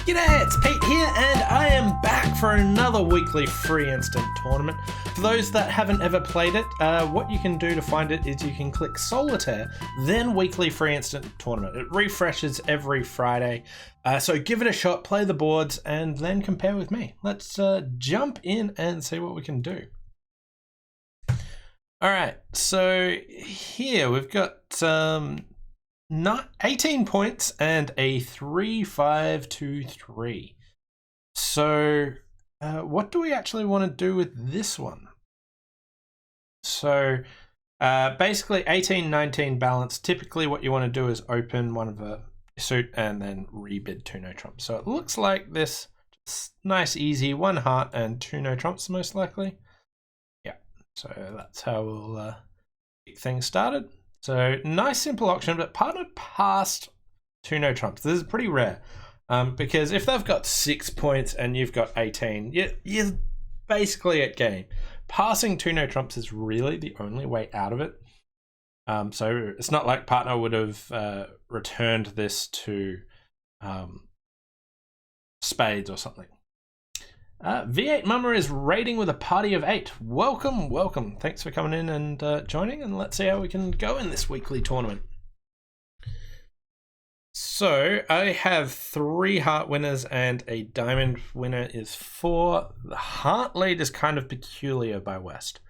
G'day, it's Pete here, and I am back for another weekly free instant tournament. For those that haven't ever played it, what you can do to find it is you can click Solitaire, then weekly free instant tournament. It refreshes every Friday, so give it a shot, play the boards, and then compare with me. Let's jump in and see what we can do. Alright, so here we've got 18 points and a 3-5-2-3. So what do we actually want to do with this one? So basically 18-19 balance. Typically what you want to do is open one of a suit and then rebid 2 no trumps. So it looks like this, just nice easy 1 heart and 2 no trumps most likely. Yeah, so that's how we'll get things started. So nice simple auction, but partner passed 2 no trumps. This is pretty rare because if they've got 6 points and you've got 18, you're basically at game. Passing 2 no trumps is really the only way out of it. So it's not like partner would have returned this to spades or something. V8 Mama is raiding with a party of 8. Welcome, welcome. Thanks for coming in and joining, and let's see how we can go in this weekly tournament. So I have 3 heart winners and a diamond winner is 4. The heart lead is kind of peculiar by West.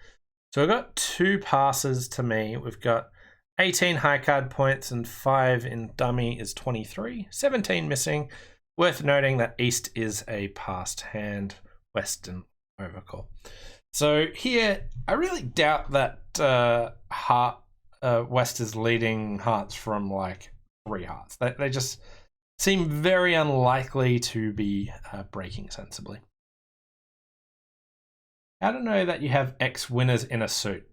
So we've got 2 passes to me. We've got 18 high card points and 5 in dummy is 23. 17 missing. Worth noting that East is a passed hand, Western overcall. So here, I really doubt that West is leading hearts from like 3 hearts. They just seem very unlikely to be breaking sensibly. How to know that you have X winners in a suit?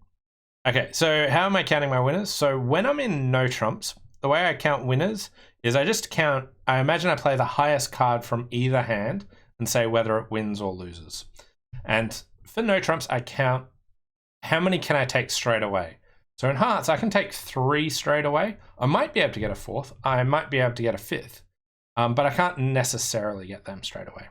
Okay, so how am I counting my winners? So when I'm in no trumps, the way I count winners is I just count, I imagine I play the highest card from either hand and say whether it wins or loses. And for no trumps, I count how many can I take straight away. So in hearts, I can take 3 straight away. I might be able to get a 4th. I might be able to get a 5th, but I can't necessarily get them straight away.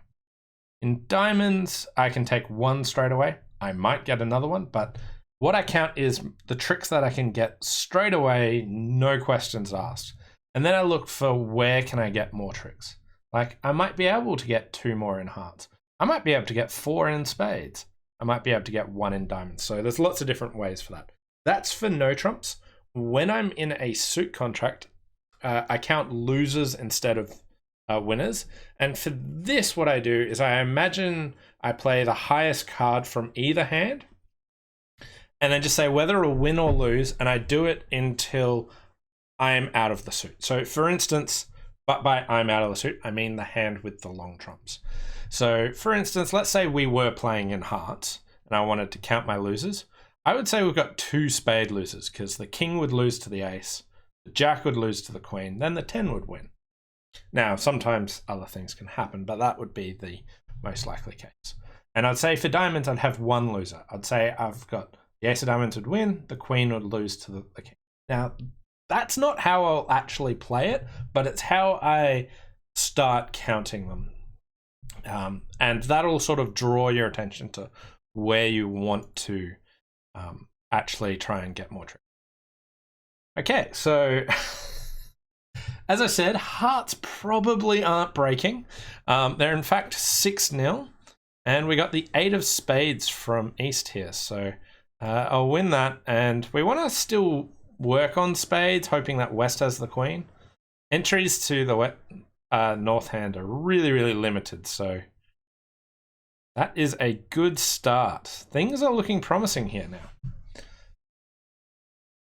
In diamonds, I can take 1 straight away. I might get another one, but what I count is the tricks that I can get straight away, no questions asked. And then I look for where can I get more tricks. Like I might be able to get 2 more in hearts. I might be able to get 4 in spades. I might be able to get 1 in diamonds. So there's lots of different ways for that. That's for no trumps. When I'm in a suit contract, I count losers instead of winners. And for this, what I do is I imagine I play the highest card from either hand and then just say whether it'll win or lose, and I do it until I'm out of the suit. So for instance, but by I'm out of the suit, I mean the hand with the long trumps. So for instance, let's say we were playing in hearts and I wanted to count my losers. I would say we've got 2 spade losers because the king would lose to the ace, the jack would lose to the queen, then the 10 would win. Now, sometimes other things can happen, but that would be the most likely case. And I'd say for diamonds, I'd have 1 loser. I'd say I've got the ace of diamonds would win, the queen would lose to the king. Now, that's not how I'll actually play it, but it's how I start counting them. And that'll sort of draw your attention to where you want to actually try and get more tricks. Okay, so as I said, hearts probably aren't breaking. They're in fact 6-0, and we got the 8 of spades from East here. So I'll win that, and we want to still work on spades, hoping that West has the queen. Entries to the North hand are really, really limited, so that is a good start. Things are looking promising here now.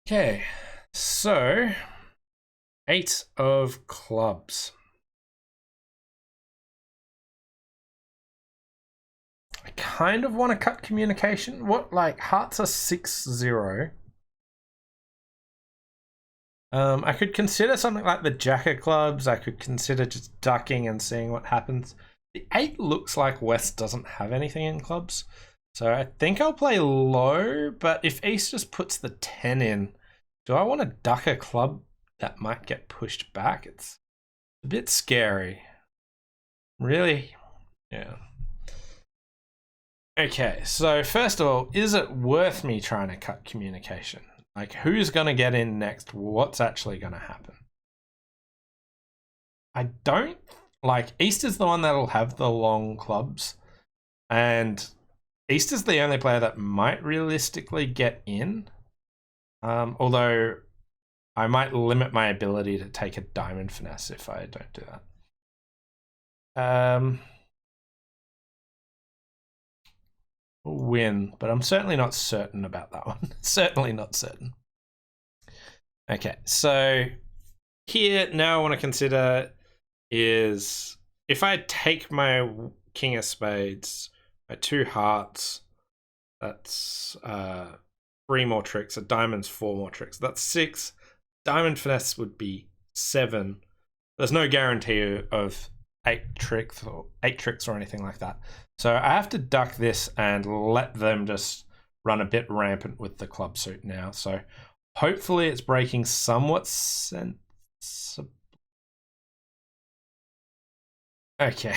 Okay, so 8 of clubs. I kind of want to cut communication. What, like, hearts are 6-0. I could consider something like the jack of clubs. I could consider just ducking and seeing what happens. The 8 looks like West doesn't have anything in clubs. So I think I'll play low, but if East just puts the 10 in, do I want to duck a club that might get pushed back? It's a bit scary. Really? Yeah. Okay, so first of all, is it worth me trying to cut communication? Like, who's going to get in next? What's actually going to happen? I don't... Like, East is the one that'll have the long clubs. And East is the only player that might realistically get in. Although, I might limit my ability to take a diamond finesse if I don't do that. Win, but I'm certainly not certain about that one. Certainly not certain. Okay, so here now I want to consider is if I take my King of Spades, my 2 hearts, that's 3 more tricks, a diamond's 4 more tricks. That's 6. Diamond finesse would be 7. There's no guarantee of 8 tricks or anything like that. So I have to duck this and let them just run a bit rampant with the club suit now. So hopefully it's breaking somewhat sensible. Okay.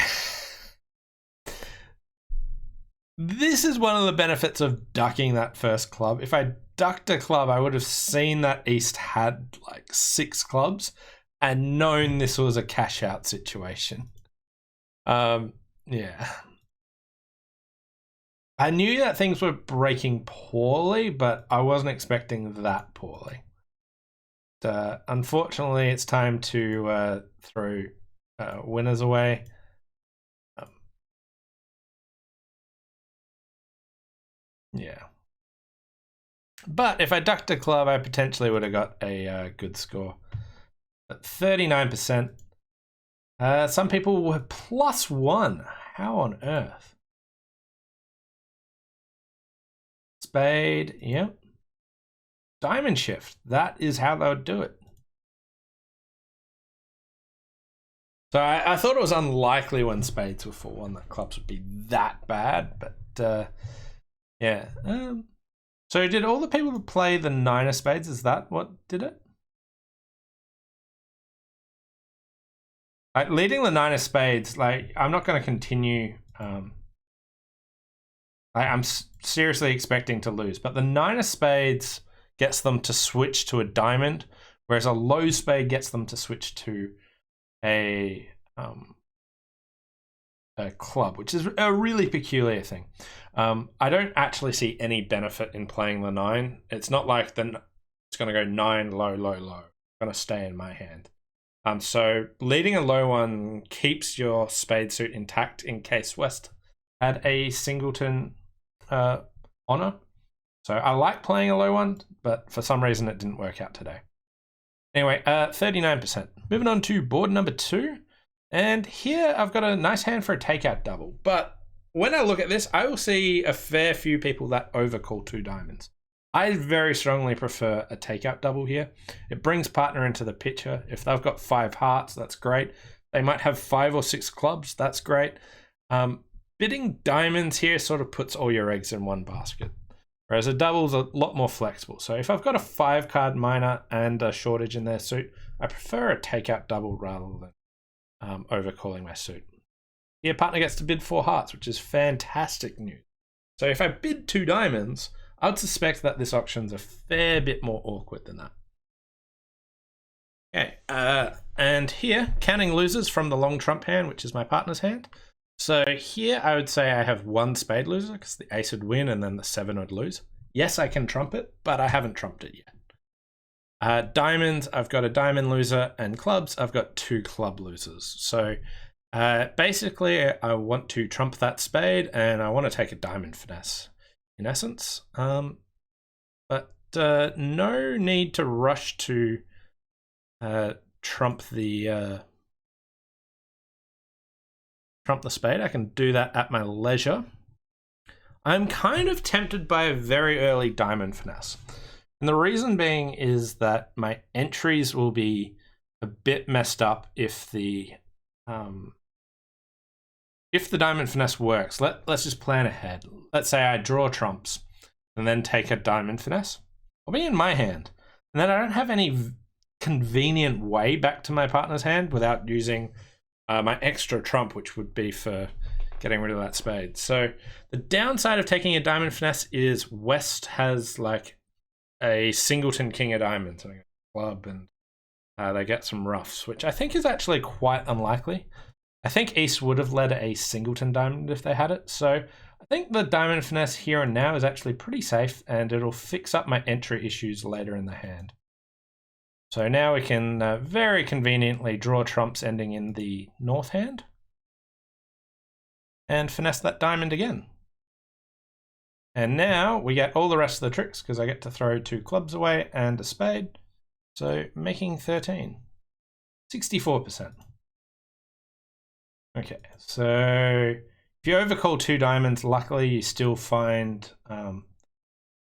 This is one of the benefits of ducking that first club. If I ducked a club, I would have seen that East had like 6 clubs and known this was a cash out situation. Yeah. I knew that things were breaking poorly, but I wasn't expecting that poorly. Unfortunately, it's time to throw winners away. Yeah. But if I ducked a club, I potentially would have got a good score. At 39%. Some people were +1. How on earth? Spade, yep. Diamond shift. That is how they would do it. So I thought it was unlikely when spades were 4-1 that clubs would be that bad, but yeah. So did all the people play the 9 of spades? Is that what did it? Like leading the 9 of spades, like I'm not going to continue. I'm seriously expecting to lose, but the 9 of spades gets them to switch to a diamond, whereas a low spade gets them to switch to a club, which is a really peculiar thing. I don't actually see any benefit in playing the 9. It's not like it's going to go 9, low, low, low. It's going to stay in my hand. So leading a low one keeps your spade suit intact in case West had a singleton honor. So I like playing a low one, but for some reason it didn't work out today. Anyway, 39%. Moving on to board number 2. And here I've got a nice hand for a takeout double. But when I look at this, I will see a fair few people that overcall 2 diamonds. I very strongly prefer a takeout double here. It brings partner into the picture. If they've got 5 hearts, that's great. They might have 5 or 6 clubs, that's great. Bidding diamonds here sort of puts all your eggs in one basket. Whereas a double's a lot more flexible. So if I've got a 5-card miner and a shortage in their suit, I prefer a takeout double rather than overcalling my suit. Here, partner gets to bid 4 hearts, which is fantastic news. So if I bid 2 diamonds, I would suspect that this auction's a fair bit more awkward than that. Okay, and here, counting losers from the long trump hand, which is my partner's hand. So here I would say I have 1 spade loser because the ace would win and then the 7 would lose. Yes, I can trump it, but I haven't trumped it yet. Diamonds, I've got a diamond loser, and clubs, I've got 2 club losers. So basically I want to trump that spade and I want to take a diamond finesse in essence. But no need to rush to trump the spade. I can do that at my leisure. I'm kind of tempted by a very early diamond finesse. And the reason being is that my entries will be a bit messed up if the diamond finesse works. Let's just plan ahead. Let's say I draw trumps and then take a diamond finesse. I'll be in my hand. And then I don't have any convenient way back to my partner's hand without using my extra trump, which would be for getting rid of that spade. So the downside of taking a diamond finesse is West has like a singleton king of diamonds and a club, and they get some ruffs, which I think is actually quite unlikely. I think East would have led a singleton diamond if they had it. So I think the diamond finesse here and now is actually pretty safe, and it'll fix up my entry issues later in the hand. So now we can very conveniently draw trumps ending in the north hand and finesse that diamond again. And now we get all the rest of the tricks because I get to throw 2 clubs away and a spade. So making 13, 64%. Okay, so if you overcall 2 diamonds, luckily you still find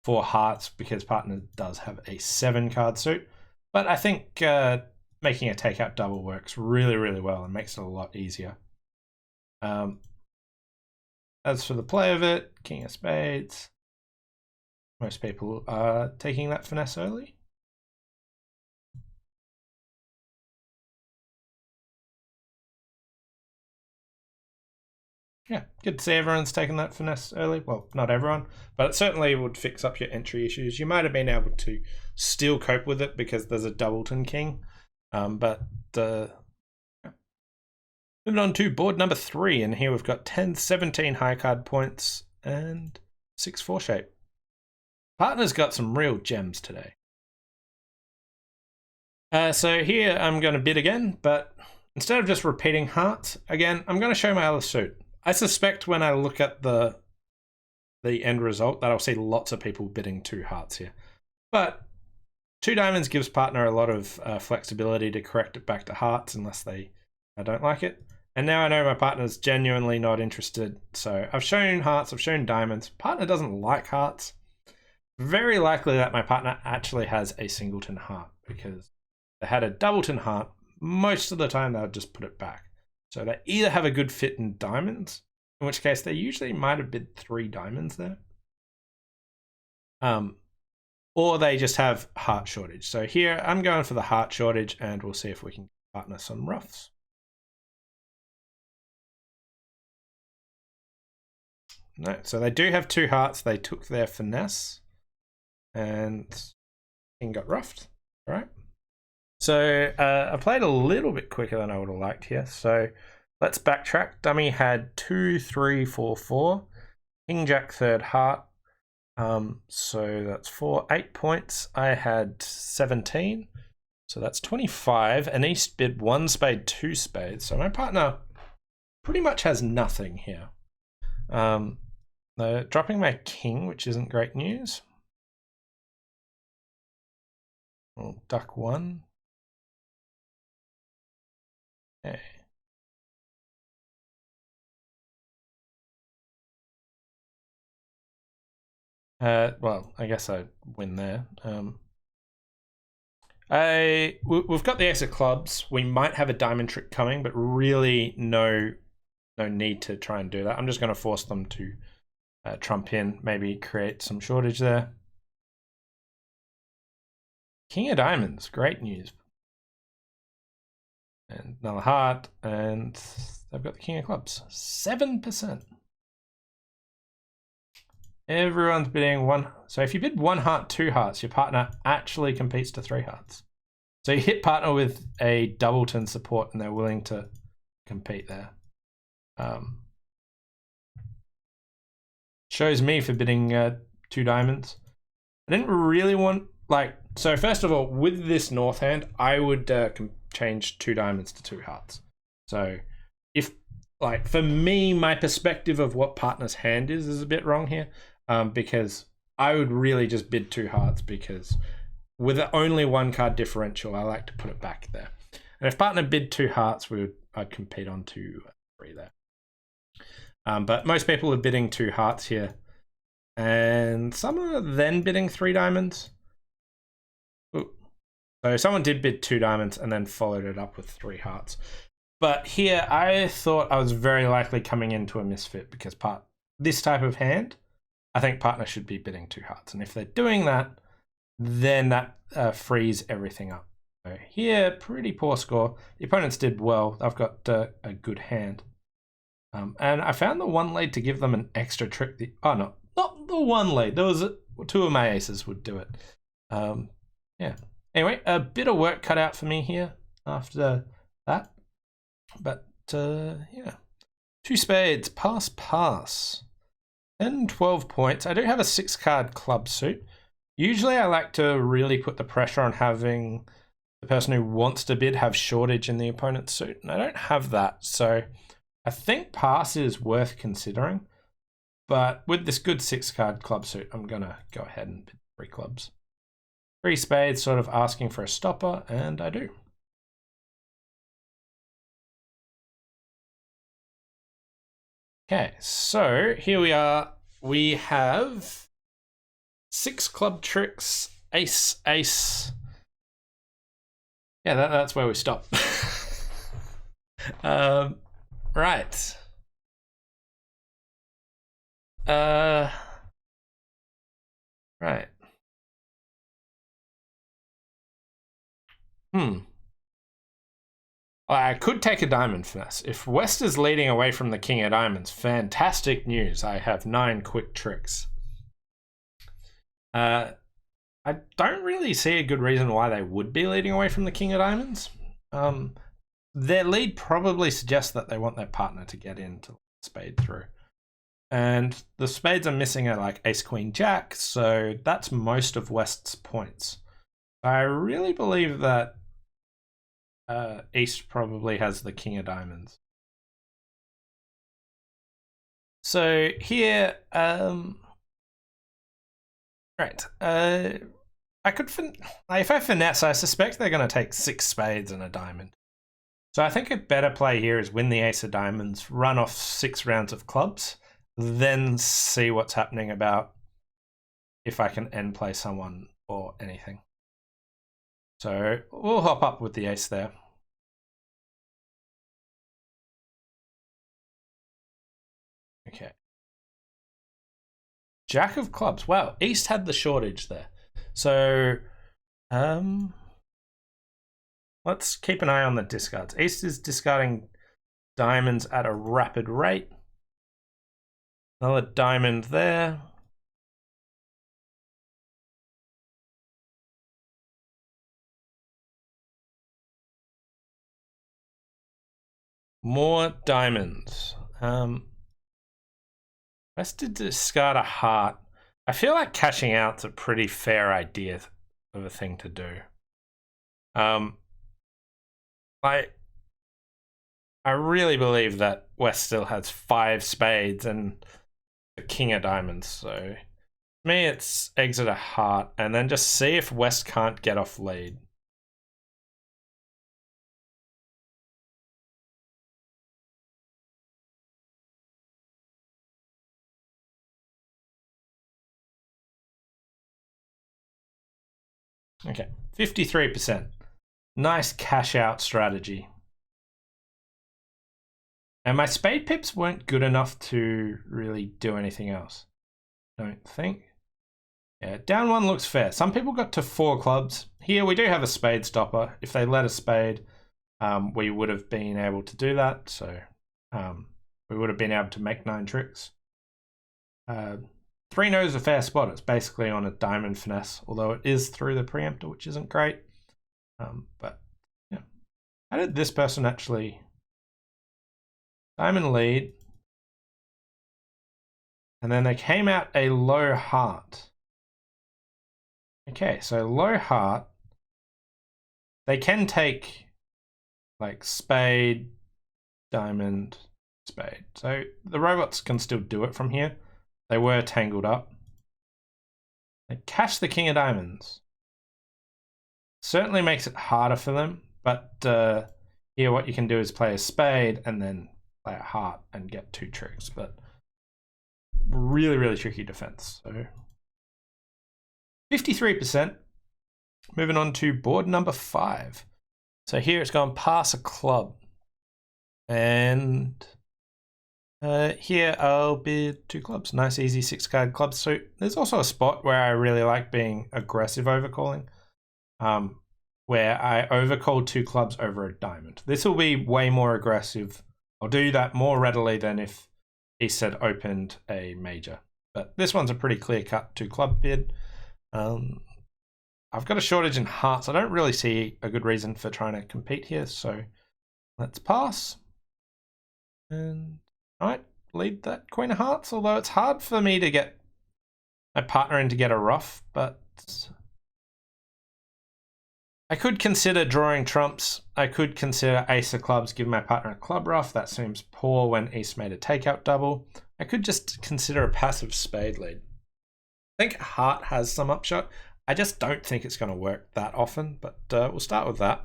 4 hearts because partner does have a 7 card suit. But I think making a takeout double works really, really well and makes it a lot easier. As for the play of it, king of spades, most people are taking that finesse early. Yeah, good to see everyone's taken that finesse early. Well, not everyone, but it certainly would fix up your entry issues. You might have been able to still cope with it because there's a doubleton king. Moving on to board number 3, and here we've got 10, 17 high card points and 6 foreshape. Partner's got some real gems today. So here I'm going to bid again, but instead of just repeating hearts, again, I'm going to show my other suit. I suspect when I look at the end result that I'll see lots of people bidding 2 hearts here. But 2 diamonds gives partner a lot of flexibility to correct it back to hearts unless they don't like it. And now I know my partner's genuinely not interested. So I've shown hearts, I've shown diamonds. Partner doesn't like hearts. Very likely that my partner actually has a singleton heart because they had a doubleton heart. Most of the time they'll just put it back. So they either have a good fit in diamonds, in which case they usually might have bid 3 diamonds there. Or they just have heart shortage. So here I'm going for the heart shortage and we'll see if we can partner some ruffs. No, so they do have 2 hearts. They took their finesse and king got ruffed. All right. So I played a little bit quicker than I would have liked here. So let's backtrack. Dummy had 2, 3, 4, 4. King Jack third heart. So that's 4, 8 points. I had 17. So that's 25. And East bid 1 spade, 2 spades. So my partner pretty much has nothing here. They're dropping my king, which isn't great news. I'll duck 1. Okay. Well, I guess I win there. We've got the ace of clubs. We might have a diamond trick coming, but really no need to try and do that. I'm just going to force them to trump in, maybe create some shortage there. King of diamonds, great news. And another heart, and they've got the king of clubs. 7%. Everyone's bidding 1. So if you bid 1 heart, 2 hearts, your partner actually competes to 3 hearts. So you hit partner with a doubleton support and they're willing to compete there. Shows me for bidding 2 diamonds. I didn't really want, so first of all, with this north hand, I would change 2 diamonds to 2 hearts. So if, for me, my perspective of what partner's hand is a bit wrong here, because I would really just bid 2 hearts because with only 1 card differential, I like to put it back there. And if partner bid 2 hearts, I'd compete on 2, 3 there. But most people are bidding 2 hearts here, and some are then bidding 3 diamonds. Ooh. So someone did bid 2 diamonds and then followed it up with 3 hearts. But here, I thought I was very likely coming into a misfit because this type of hand, I think partner should be bidding 2 hearts. And if they're doing that, then that frees everything up. So here, pretty poor score. The opponents did well. I've got a good hand. And I found the one lead to give them an extra trick. Oh, no, not the one lead. There was two of my aces would do it. Yeah. Anyway, a bit of work cut out for me here after that. But, yeah. 2 spades, pass. And 12 points. I do have a 6-card club suit. Usually I like to really put the pressure on having the person who wants to bid have shortage in the opponent's suit. And I don't have that, so I think pass is worth considering. But with this good 6-card club suit, I'm going to go ahead and bid 3 clubs. 3 spades, sort of asking for a stopper, and I do. Okay, so here we are. We have 6 club tricks, ace, ace. Yeah, that's where we stop. Right. Right. I could take a diamond finesse. If West is leading away from the king of diamonds, fantastic news. I have 9 quick tricks. I don't really see a good reason why they would be leading away from the king of diamonds. Their lead probably suggests that they want their partner to get into spade through. And the spades are missing are like ace, queen, jack, so that's most of West's points. I really believe that East probably has the king of diamonds. So here, right, I could, if I finesse, I suspect they're going to take 6 spades and a diamond. So I think a better play here is win the ace of diamonds, run off 6 rounds of clubs, then see what's happening about if I can end play someone or anything. So we'll hop up with the ace there. Okay. Jack of clubs. Wow, East had the shortage there. So, let's keep an eye on the discards. East is discarding diamonds at a rapid rate. Another diamond there. More diamonds. West did discard a heart. I feel like cashing out's a pretty fair idea of a thing to do. I really believe that West still has 5 spades and the king of diamonds. So for me, it's exit a heart and then just see if West can't get off lead. Okay, 53%. Nice cash out strategy. And my spade pips weren't good enough to really do anything else. Don't think. Yeah, down 1 looks fair. Some people got to 4 clubs. Here we do have a spade stopper. If they let a spade, we would have been able to do that. So we would have been able to make 9 tricks. 3 no is a fair spot. It's basically on a diamond finesse, although it is through the preemptor, which isn't great. But yeah, how did this person actually diamond lead? And then they came out a low heart. Okay, so low heart. They can take like spade, diamond, spade. So the robots can still do it from here. They were tangled up. They cash the king of diamonds. Certainly makes it harder for them, but here what you can do is play a spade and then play a heart and get 2 tricks, but really, really tricky defense. So 53%. Moving on to board number 5. So here it's gone pass a club. And here I'll bid 2 clubs. Nice, easy 6-card club suit. There's also a spot where I really like being aggressive overcalling. where I overcalled 2 clubs over a diamond. This will be way more aggressive. I'll do that more readily than if East had opened a major. But this one's a pretty clear-cut 2 club bid. I've got a shortage in hearts. I don't really see a good reason for trying to compete here, so let's pass. And I might lead that Queen of Hearts, although it's hard for me to get my partner in to get a ruff, but I could consider drawing trumps. I could consider Ace of Clubs, give my partner a club ruff. That seems poor when East made a takeout double. I could just consider a passive spade lead. I think heart has some upshot. I just don't think it's going to work that often, but we'll start with that.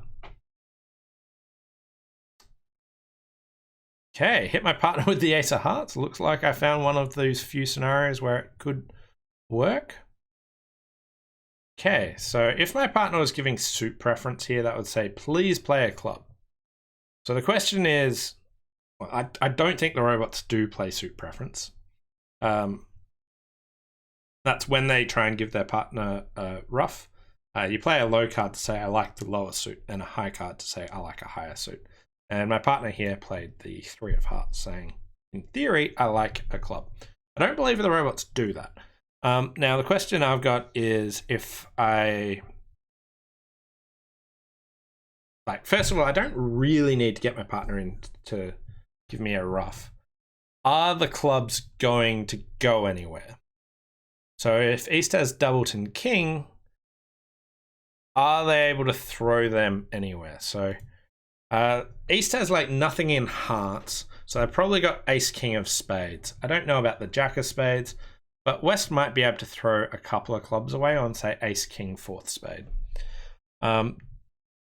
Okay, hit my partner with the Ace of Hearts. Looks like I found one of those few scenarios where it could work. Okay, so if my partner was giving suit preference here, that would say, please play a club. So the question is, well, I don't think the robots do play suit preference. That's when they try and give their partner a ruff. You play a low card to say, I like the lower suit, and a high card to say, I like a higher suit. And my partner here played the 3 of hearts, saying, in theory, I like a club. I don't believe the robots do that. Now, the question I've got is if I... first of all, I don't really need to get my partner in to give me a ruff. Are the clubs going to go anywhere? So if East has doubleton king, are they able to throw them anywhere? So East has nothing in hearts, so they've probably got ace king of spades. I don't know about the jack of spades, but West might be able to throw a couple of clubs away on, say, ace king 4th spade.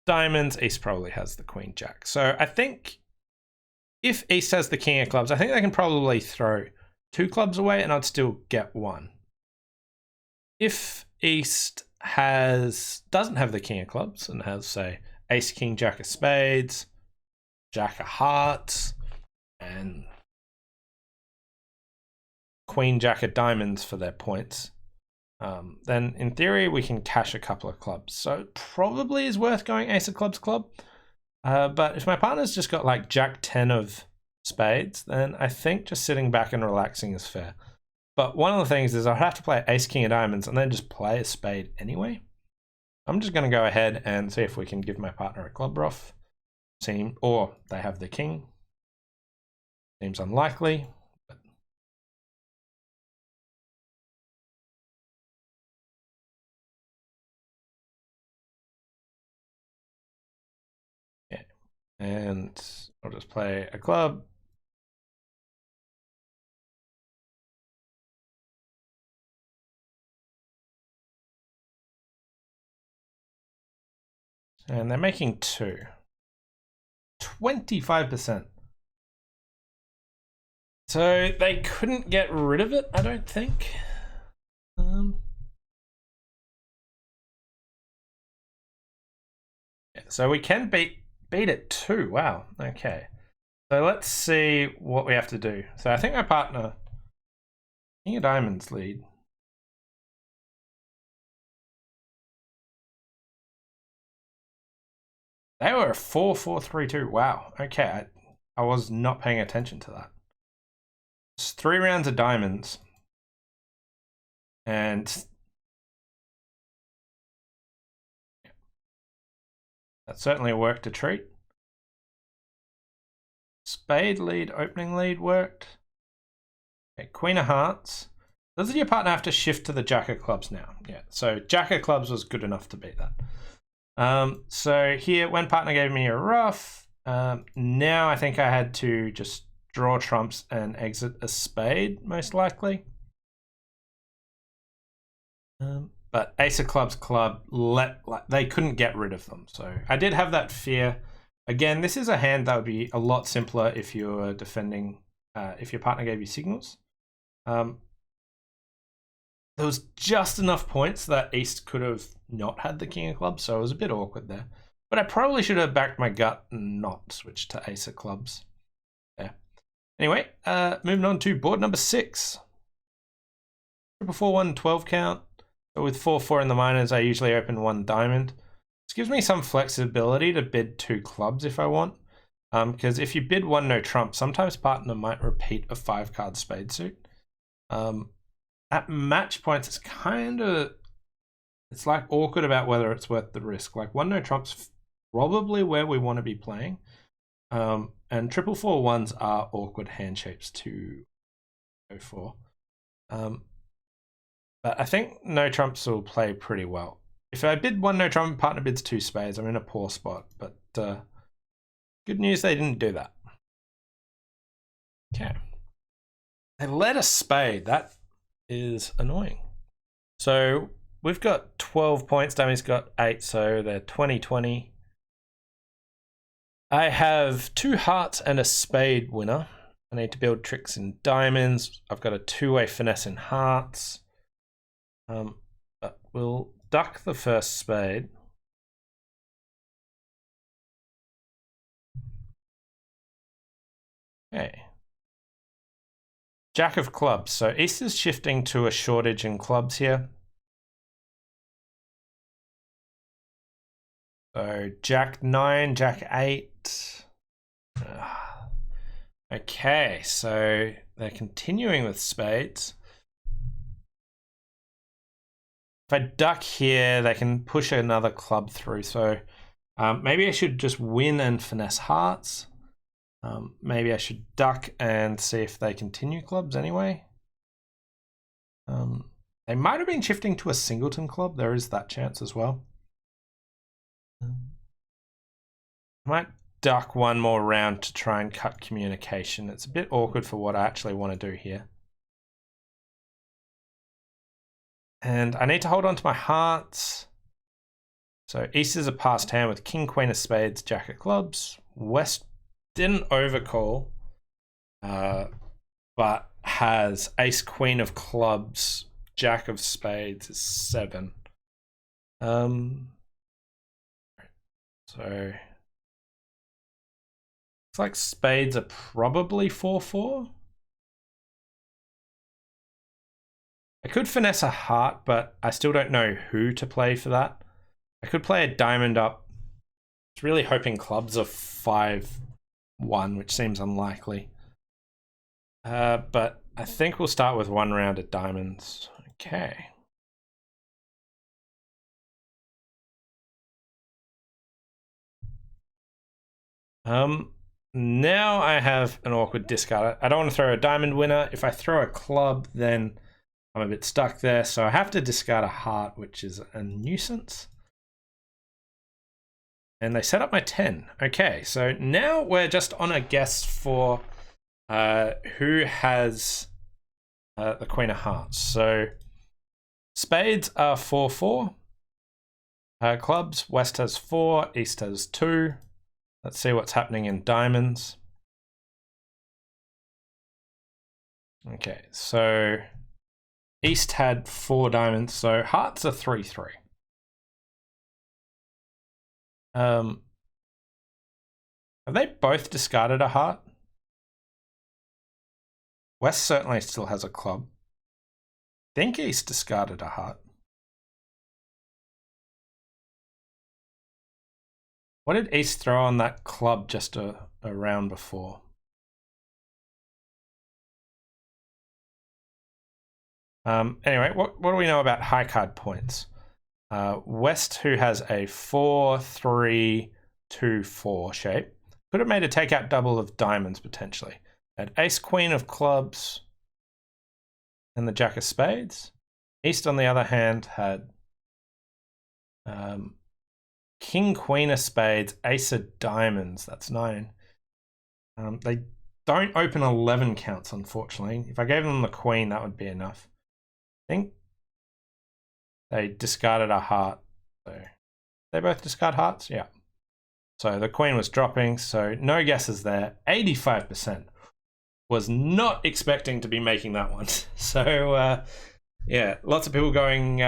Diamonds, East probably has the queen jack. So I think if East has the king of clubs, I think they can probably throw 2 clubs away and I'd still get 1. If East doesn't have the king of clubs and has, say, ace king jack of spades, jack of hearts, and queen jack of diamonds for their points, then in theory we can cash a couple of clubs. So it probably is worth going ace of clubs club. But if my partner's just got jack 10 of spades, then I think just sitting back and relaxing is fair. But one of the things is I'll have to play ace king of diamonds and then just play a spade anyway. I'm just going to go ahead and see if we can give my partner a club ruff. Or they have the king. Seems unlikely. But... yeah. And I'll just play a club. And they're making 2. 25%. So they couldn't get rid of it, I don't think. Yeah, so we can beat it too. Wow. Okay. So let's see what we have to do. So I think my partner, king of diamonds lead. They were a 4-4-3-2. Wow. Okay. I was not paying attention to that. It's 3 rounds of diamonds. And that certainly worked a treat. Spade lead, opening lead worked. Okay, queen of hearts. Does your partner have to shift to the jack of clubs now? Yeah, so jack of clubs was good enough to beat that. So here, when partner gave me a ruff, now I think I had to just draw trumps and exit a spade, most likely. But ace of clubs club, they couldn't get rid of them. So I did have that fear. Again, this is a hand that would be a lot simpler if you were defending, if your partner gave you signals. There was just enough points that East could have not had the king of clubs, so it was a bit awkward there. But I probably should have backed my gut and not switched to ace of clubs. Yeah. Anyway, moving on to board number 6. 4-4-1 12 count. So with 4-4 in the minors, I usually open 1 diamond. This gives me some flexibility to bid 2 clubs if I want. Because if you bid 1 no trump, sometimes partner might repeat a 5-card spade suit. At match points, it's kind of, it's like awkward about whether it's worth the risk. Like 1 no trump's probably where we want to be playing. And 4-4 ones are awkward hand shapes to go for. But I think no trumps will play pretty well. If I bid 1 no trump and partner bids 2 spades, I'm in a poor spot. But good news, they didn't do that. Okay. They led a spade. That is annoying. So we've got 12 points. Dummy's got 8, so they're 20-20. I have 2 hearts and a spade winner. I need to build tricks in diamonds. I've got a 2-way finesse in hearts. But we'll duck the first spade. Okay. Jack of clubs. So East is shifting to a shortage in clubs here. So Jack 9, Jack 8. Okay, so they're continuing with spades. If I duck here, they can push another club through. So maybe I should just win and finesse hearts. Maybe I should duck and see if they continue clubs anyway. They might have been shifting to a singleton club. There is that chance as well. I might duck 1 more round to try and cut communication. It's a bit awkward for what I actually want to do here. And I need to hold on to my hearts. So East is a passed hand with King, Queen of spades, Jack of clubs. West didn't overcall, but has Ace, Queen of clubs, Jack of spades is 7. So it's like spades are probably 4-4. I could finesse a heart, but I still don't know who to play for that. I could play a diamond up. It's really hoping clubs are 5-1, which seems unlikely. But I think we'll start with 1 round at diamonds. Okay. Now I have an awkward discard. I don't want to throw a diamond winner. If I throw a club, then I'm a bit stuck there. So I have to discard a heart, which is a nuisance. And they set up my 10. Okay, so now we're just on a guess for who has the Queen of Hearts. So spades are 4-4. Clubs, West has 4, East has 2. Let's see what's happening in diamonds. Okay, so East had 4 diamonds, so hearts are 3-3. Have they both discarded a heart? West certainly still has a club. I think East discarded a heart. What did East throw on that club just a round before? Anyway, what do we know about high card points? West, who has a 4-3-2-4 shape, could have made a takeout double of diamonds potentially. Had Ace, Queen of clubs, and the Jack of spades. East, on the other hand, had King, Queen of spades, Ace of diamonds. That's 9. They don't open 11 counts, unfortunately. If I gave them the Queen, that would be enough. I think they discarded a heart. So they both discard hearts? Yeah. So the Queen was dropping, so no guesses there. 85%. Was not expecting to be making that one. So yeah, lots of people going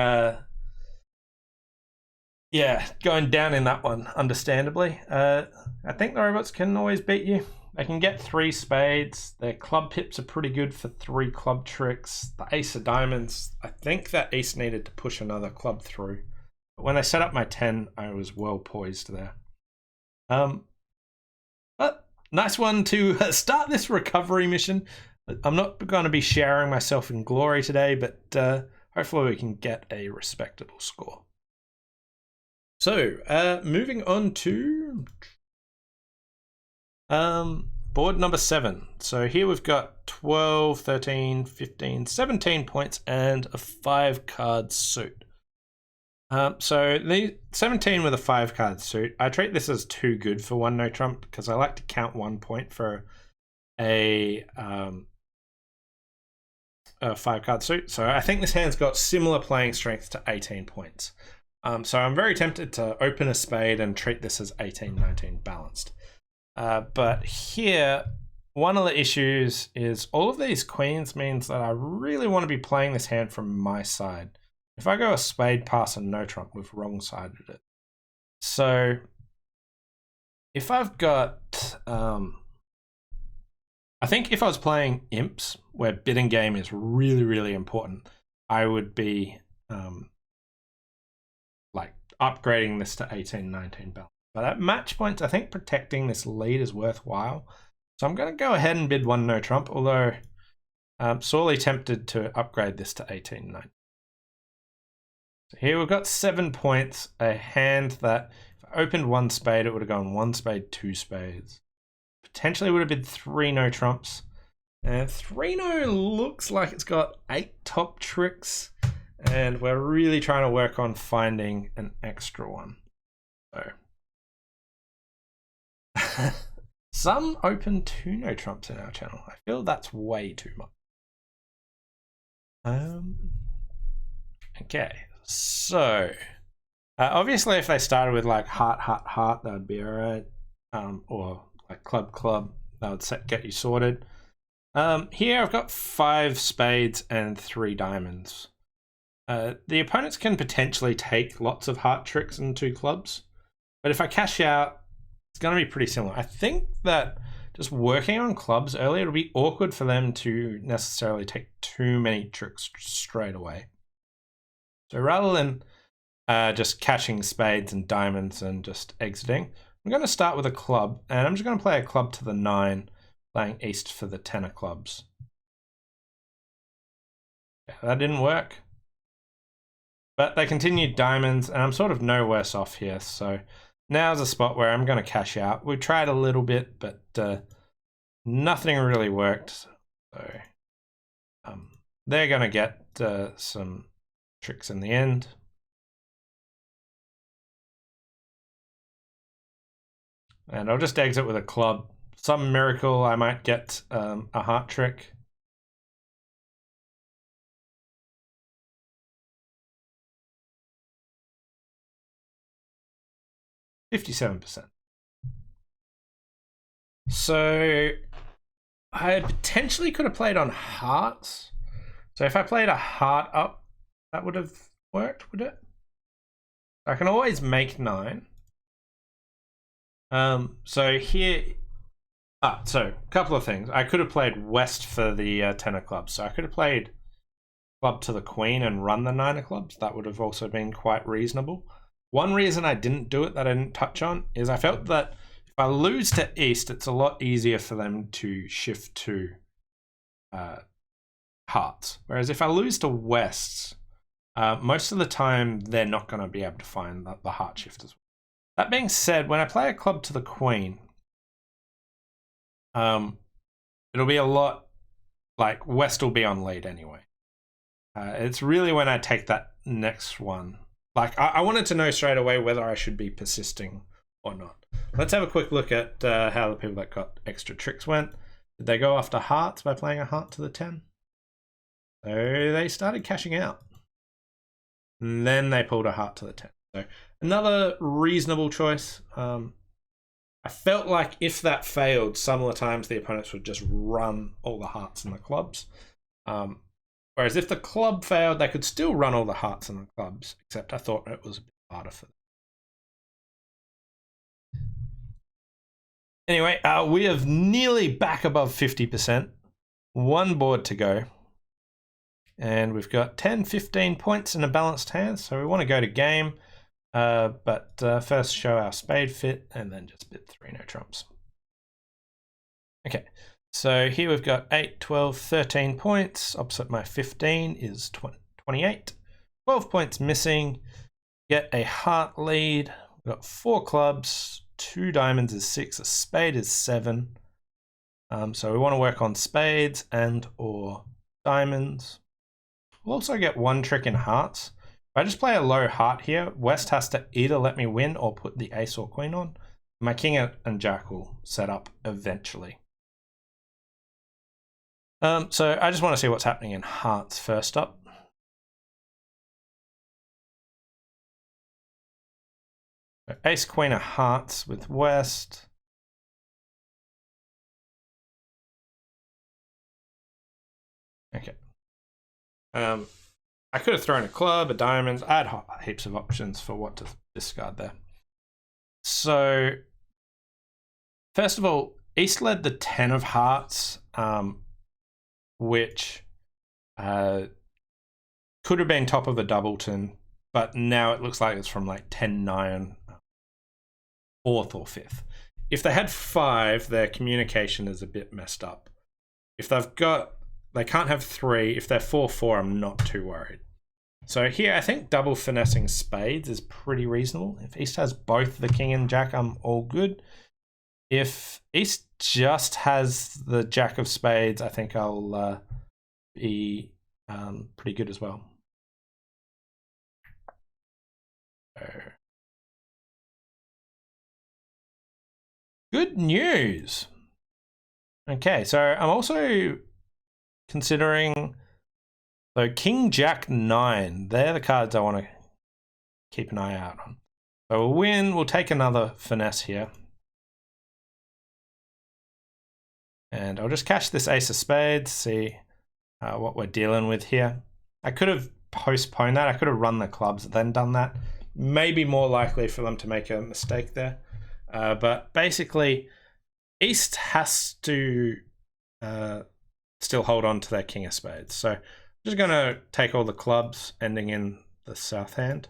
going down in that one, understandably. I think the robots can always beat you. They can get 3 spades. Their club pips are pretty good for 3 club tricks. The Ace of diamonds, I think that Ace needed to push another club through When I set up my 10, I was well poised there. But nice one to start this recovery mission. I'm not going to be showering myself in glory today, but hopefully we can get a respectable score. So, moving on to board number 7. So here we've got 12, 13, 15, 17 points and a 5-card suit. So the 17 with a 5-card suit, I treat this as too good for one no trump because I like to count 1 point for a 5-card suit. So I think this hand's got similar playing strength to 18 points. So I'm very tempted to open a spade and treat this as 18-19 balanced. But here, one of the issues is all of these queens means that I really want to be playing this hand from my side. If I go a spade, pass, and no trump, we've wrong-sided it. So if I've got, I think if I was playing imps, where bidding game is really, really important, I would be like upgrading this to 18-19 balance. But at match points, I think protecting this lead is worthwhile. So I'm going to go ahead and bid 1 no trump, although I'm sorely tempted to upgrade this to 18-19. So here we've got 7 points, a hand that if I opened 1 spade, it would have gone 1 spade, 2 spades. Potentially would have been 3 no trumps. And 3 no looks like it's got 8 top tricks, and we're really trying to work on finding an extra one. So some open 2 no trumps in our channel. I feel that's way too much. Okay. So, obviously, if they started with like heart, heart, heart, that would be all right. Or like club, club, that would get you sorted. Here I've got 5 spades and 3 diamonds. The opponents can potentially take lots of heart tricks and 2 clubs, but if I cash out, it's going to be pretty similar. I think that just working on clubs early, it'll be awkward for them to necessarily take too many tricks straight away. So rather than just catching spades and diamonds and just exiting, I'm going to start with a club, and I'm just going to play a club to the 9, playing east for the 10 of clubs. Yeah, that didn't work. But they continued diamonds, and I'm sort of no worse off here. So now's a spot where I'm going to cash out. We tried a little bit, but nothing really worked. So they're going to get some tricks in the end. And I'll just exit with a club. Some miracle, I might get a heart trick. %. So I potentially could have played on hearts. So if I played a heart up, that would have worked, would it? I can always make 9. So here, so a couple of things. I could have played west for the 10 of clubs. So I could have played club to the queen and run the 9 of clubs. That would have also been quite reasonable. One reason I didn't do it that I didn't touch on is I felt that if I lose to east, it's a lot easier for them to shift to hearts. Whereas if I lose to west, most of the time they're not going to be able to find the heart shift as well. That being said, when I play a club to the queen, it'll be a lot like west will be on lead anyway. It's really when I take that next one. Like I wanted to know straight away whether I should be persisting or not. Let's have a quick look at how the people that got extra tricks went. Did they go after hearts by playing a heart to the 10? So they started cashing out. And then they pulled a heart to the 10. So another reasonable choice. I felt like if that failed, some of the times the opponents would just run all the hearts and the clubs. Whereas if the club failed, they could still run all the hearts and the clubs, except I thought it was a bit harder for them. Anyway, we are nearly back above 50%. 1 board to go. And we've got 10, 15 points in a balanced hand, so we want to go to game. But first show our spade fit and then just bid 3 no trumps. Okay, so here we've got 8, 12, 13 points. Opposite my 15 is 28. 12 points missing. Get a heart lead. We've got 4 clubs, 2 diamonds is 6, a spade is 7. So we want to work on spades and or diamonds. We'll also get 1 trick in hearts. If I just play a low heart here, West has to either let me win or put the ace or queen on. My king and jack will set up eventually. So I just want to see what's happening in hearts first up. So ace queen of hearts with West. Okay. I could have thrown a club, a diamond. I had heaps of options for what to discard there. So first of all, East led the 10 of hearts, which could have been top of a doubleton, but now it looks like it's from like 10-9, 4th or 5th. If they had 5, their communication is a bit messed up. If they can't have 3. If they're 4-4, I'm not too worried. So here, I think double finessing spades is pretty reasonable. If East has both the king and jack, I'm all good. If East just has the jack of spades, I think I'll be pretty good as well. Good news. Okay, so I'm also considering, so king jack 9, they're the cards I want to keep an eye out on. So we'll win, we'll take another finesse here. And I'll just cash this ace of spades, see what we're dealing with here. I could have postponed that. I could have run the clubs and then done that. Maybe more likely for them to make a mistake there. But basically, East has to still hold on to their king of spades. So I'm just going to take all the clubs ending in the south hand.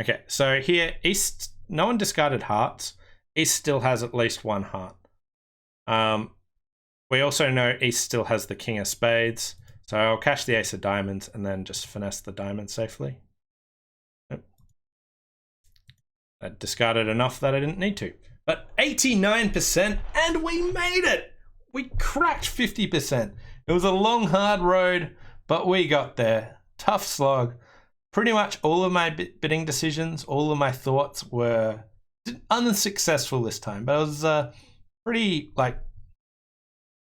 Okay, so here, East, no one discarded hearts. East still has at least 1 heart. We also know East still has the king of spades. So I'll cash the ace of diamonds and then just finesse the diamond safely. Yep. I discarded enough that I didn't need to. But 89%, and we made it! We cracked 50%. It was a long, hard road, but we got there. Tough slog. Pretty much all of my bidding decisions, all of my thoughts were unsuccessful this time, but it was pretty, like,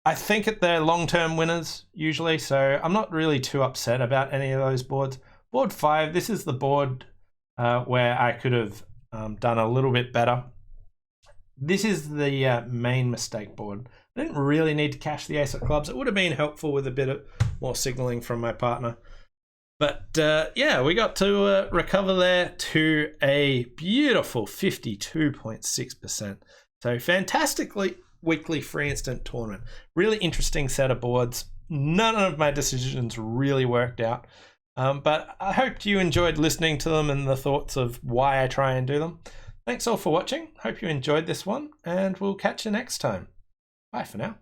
I think they're long-term winners usually, so I'm not really too upset about any of those boards. Board 5, this is the board where I could have done a little bit better. This is the main mistake board. I didn't really need to cash the ace of clubs. It would have been helpful with a bit of more signaling from my partner. But yeah, we got to recover there to a beautiful 52.6%. So fantastically weekly free instant tournament. Really interesting set of boards. None of my decisions really worked out. But I hope you enjoyed listening to them and the thoughts of why I try and do them. Thanks all for watching. Hope you enjoyed this one, and we'll catch you next time. Bye for now.